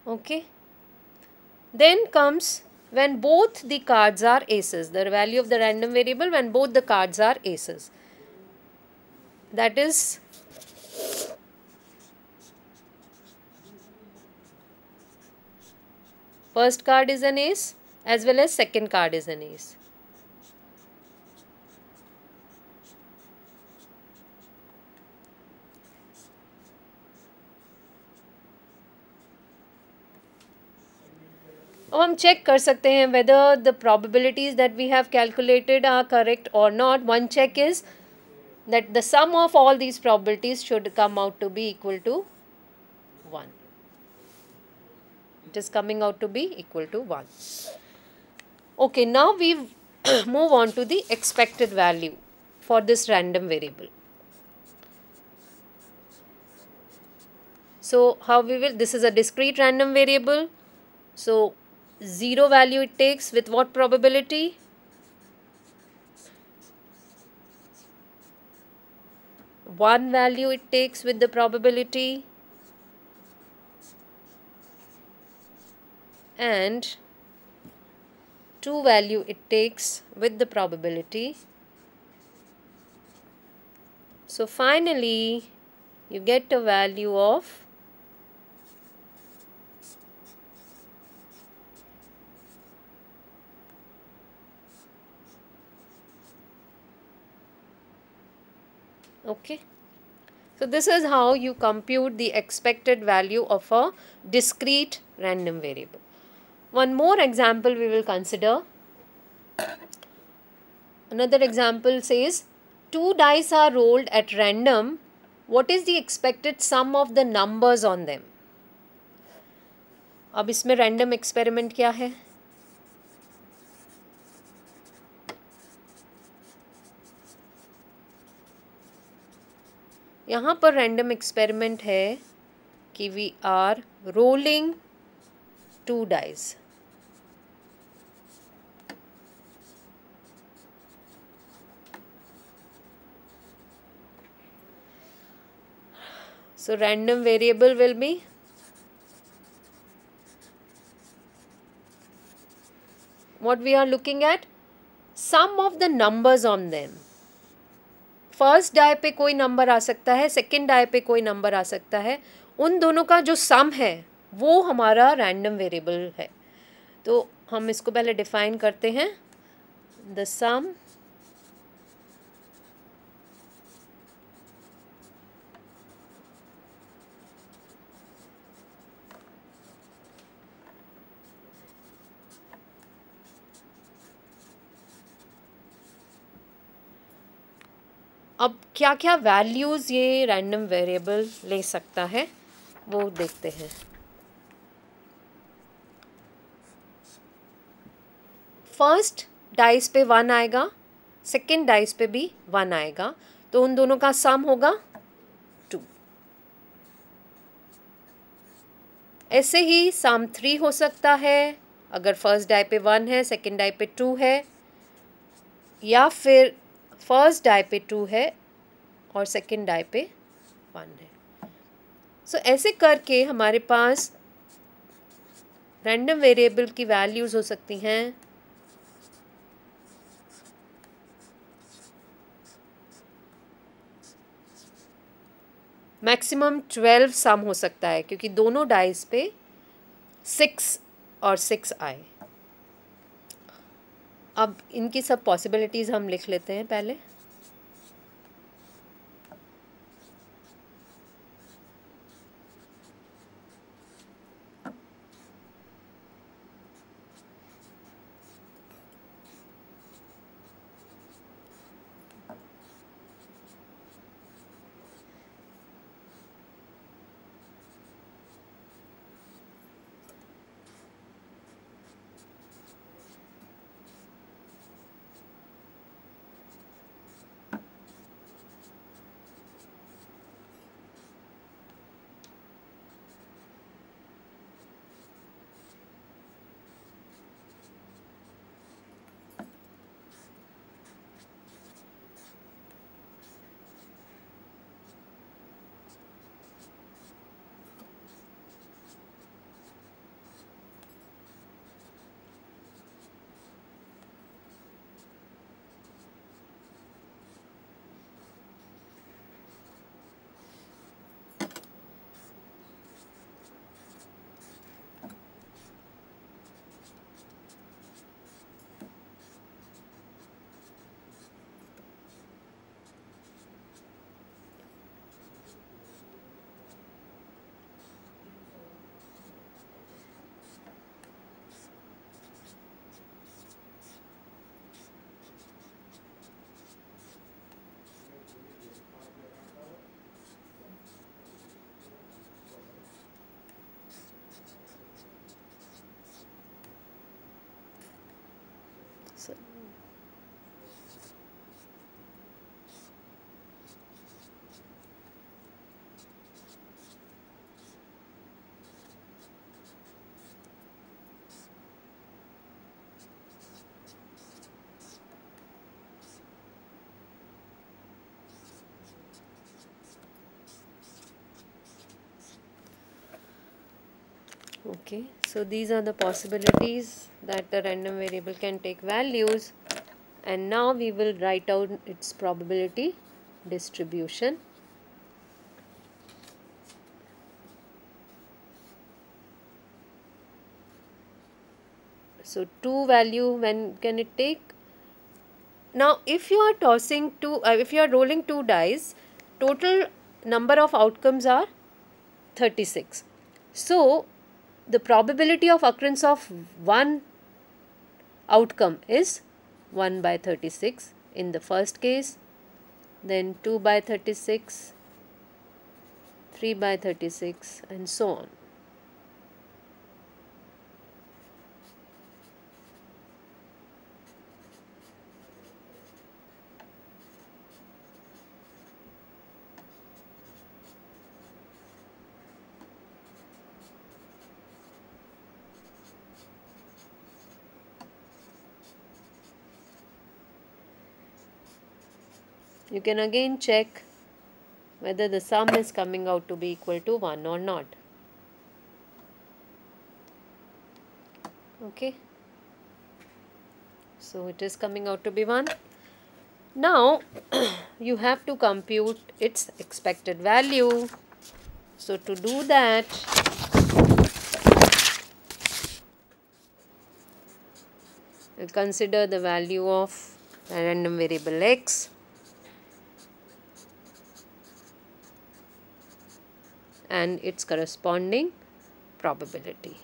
Okay. Then comes when both the cards are aces, the value of the random variable when both the cards are aces. That is first card is an ace as well as second card is an ace. अब हम check कर सकते हैं whether the probabilities that we have calculated are correct or not. One check is that the sum of all these probabilities should come out to be equal to 1. It is coming out to be equal to 1. Okay, now we move on to the expected value for this random variable. So how we will, this is a discrete random variable. So 0 value it takes with what probability? 1 value it takes with the probability, and 2 value it takes with the probability. So finally you get a value of 1. Okay. So this is how you compute the expected value of a discrete random variable. One more example we will consider. Another example says 2 dice are rolled at random. What is the expected sum of the numbers on them? अब इसमें random experiment क्या है? यहाँ पर random experiment है कि we are rolling 2 dice. So random variable will be what we are looking at, sum of the numbers on them. First die पे कोई नंबर आ सकता है, सेकेंड डाई पे कोई नंबर आ सकता है, उन दोनों का जो सम है वो हमारा रैंडम वेरिएबल है. तो हम इसको पहले डिफाइन करते हैं. द सम अब क्या क्या वैल्यूज़ ये रैंडम वेरिएबल ले सकता है वो देखते हैं. फर्स्ट डाइस पे 1 आएगा, सेकेंड डाइस पे भी 1 आएगा, तो उन दोनों का सम होगा 2. ऐसे ही सम 3 हो सकता है अगर फर्स्ट डाई पे 1 है, सेकेंड डाई पे 2 है, या फिर फर्स्ट डाई पे 2 है और सेकेंड डाई पे 1 है. सो ऐसे करके हमारे पास रैंडम वेरिएबल की वैल्यूज़ हो सकती हैं मैक्सिमम 12 सम हो सकता है क्योंकि दोनों डाइस पे 6 और 6 आए. अब इनकी सब पॉसिबिलिटीज़ हम लिख लेते हैं पहले. So, okay, so these are the possibilities that the random variable can take values, and now we will write out its probability distribution. So 2 value, when can it take? Now if you are tossing if you are rolling 2 dice, total number of outcomes are 36. So the probability of occurrence of one outcome is 1 by 36 in the first case, then 2 by 36, 3 by 36, and so on. You can again check whether the sum is coming out to be equal to 1 or not. Okay, so it is coming out to be 1. Now you have to compute its expected value. So to do that, we'll consider the value of a random variable x and its corresponding probability.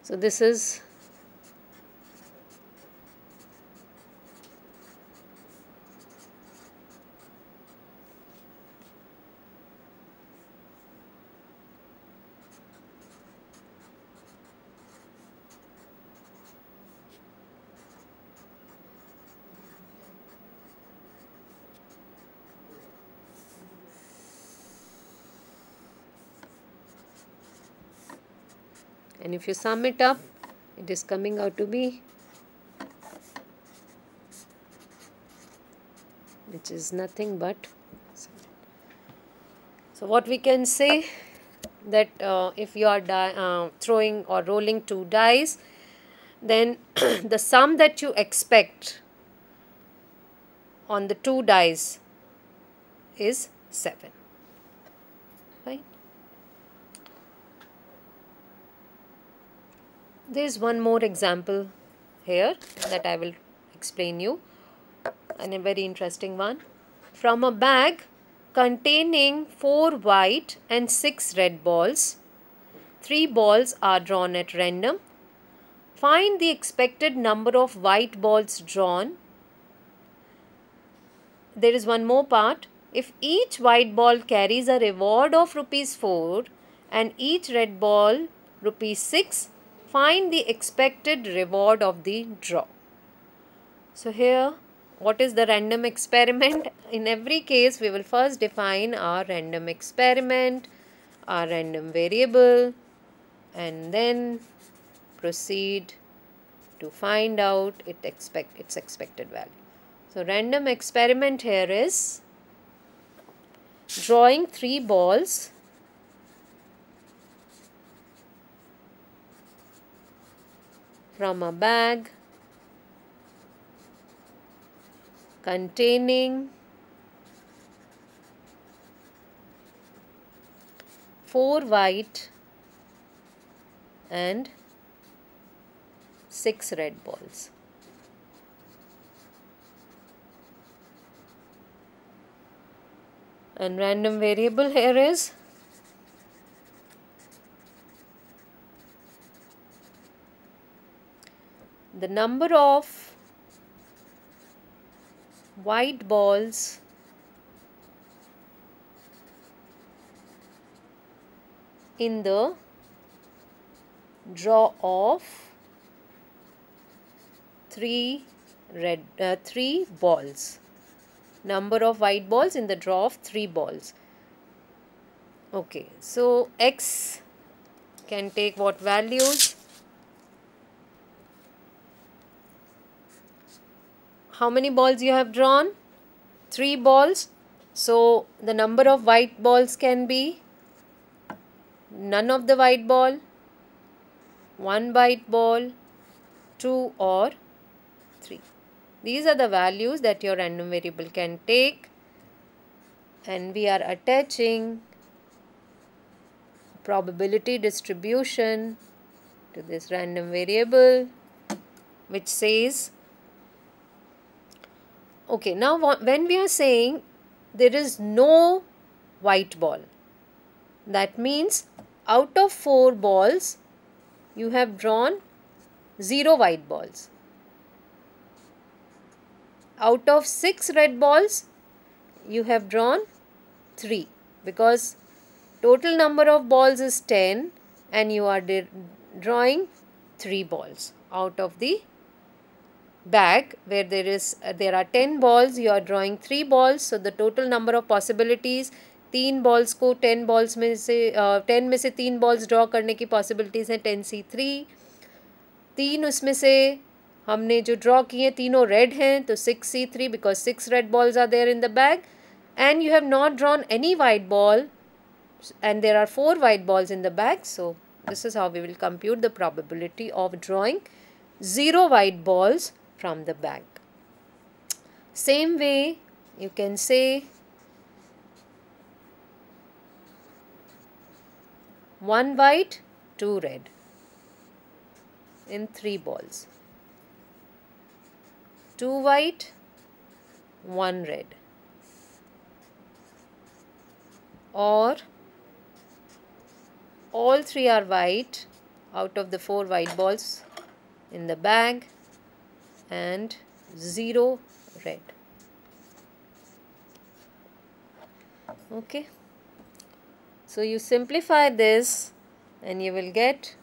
So this is and if you sum it up, it is coming out to be, which is nothing but. So what we can say that if you are throwing or rolling 2 dice, then the sum that you expect on the 2 dice is 7. Right? There is one more example here that I will explain you, and a very interesting one. From a bag containing 4 white and 6 red balls, 3 balls are drawn at random. Find the expected number of white balls drawn. There is one more part. If each white ball carries a reward of ₹4 and each red ball ₹6, find the expected reward of the draw. So here, what is the random experiment? In every case, we will first define our random experiment, our random variable, and then proceed to find out its expected value. So random experiment here is drawing 3 balls from a bag containing 4 white and 6 red balls. And random variable here is the number of white balls in the draw of 3 balls. Number of white balls in the draw of 3 balls. Okay, so x can take what values? How many balls you have drawn? 3 balls. So the number of white balls can be none of the white ball, 1 white ball, 2 or 3. These are the values that your random variable can take, and we are attaching probability distribution to this random variable, which says, okay, now when we are saying there is no white ball, that means out of 4 balls you have drawn 0 white balls. Out of 6 red balls you have drawn 3, because total number of balls is 10 and you are drawing 3 balls out of the bag where there are 10 balls, you are drawing 3 balls. So the total number of possibilities, 3 balls को 10 balls में से 10 में से 3 balls draw करने की possibilities हैं 10c3. 3 उसमें से हमने जो draw किए तीनों red हैं तो 6c3 because 6 red balls are there in the bag, and you have not drawn any white ball and there are 4 white balls in the bag. So this is how we will compute the probability of drawing 0 white balls from the bag. Same way you can say 1 white, 2 red in 3 balls. 2 white, 1 red. Or all 3 are white out of the 4 white balls in the bag and 0 red. Okay. So you simplify this and you will get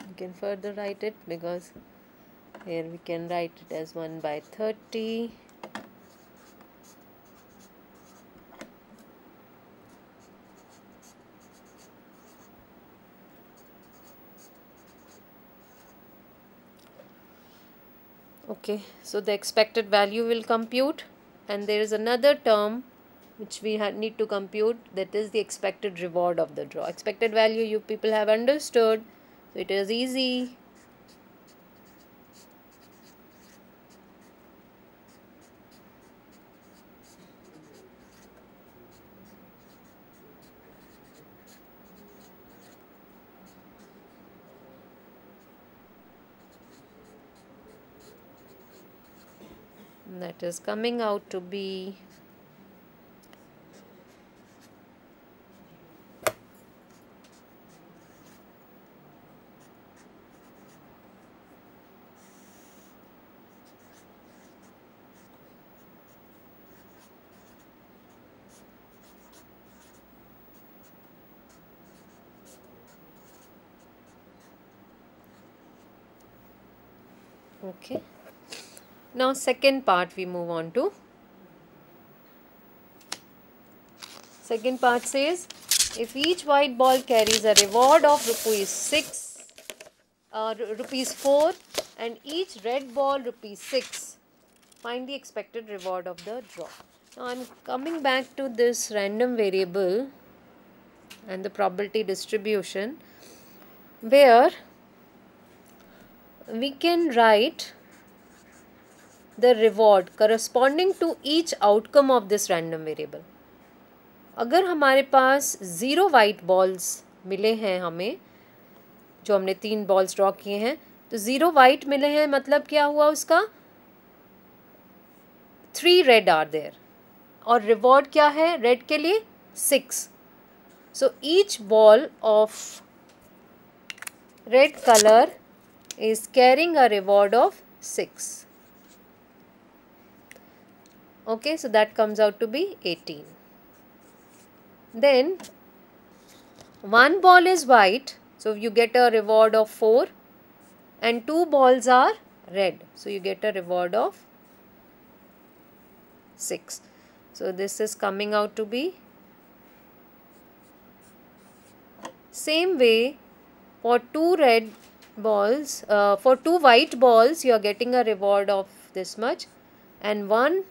you can further write it, because here we can write it as 1 by 30 . Okay, so the expected value will compute, and there is another term which we need to compute, that is the expected reward of the draw. Expected value you people have understood, so it is easy. That is coming out to be okay. Now second part we move on to. Second part says, if each white ball carries a reward of rupees 4 and each red ball rupees 6, find the expected reward of the draw. Now I'm coming back to this random variable and the probability distribution, where we can write the reward corresponding to each outcome of this random variable. अगर हमारे पास 0 white balls मिले हैं हमें, जो हमने 3 balls draw किए हैं, तो 0 वाइट मिले हैं, मतलब क्या हुआ उसका, 3 रेड आर देयर, और रिवॉर्ड क्या है रेड के लिए 6. So each ball of red colour is carrying a reward of 6. Okay, so that comes out to be 18. Then one ball is white, so you get a reward of 4, and 2 balls are red, so you get a reward of 6. So this is coming out to be same way for 2 red balls, for 2 white balls you are getting a reward of this much, and 1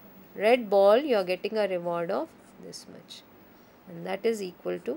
red ball you are getting a reward of this much, and that is equal to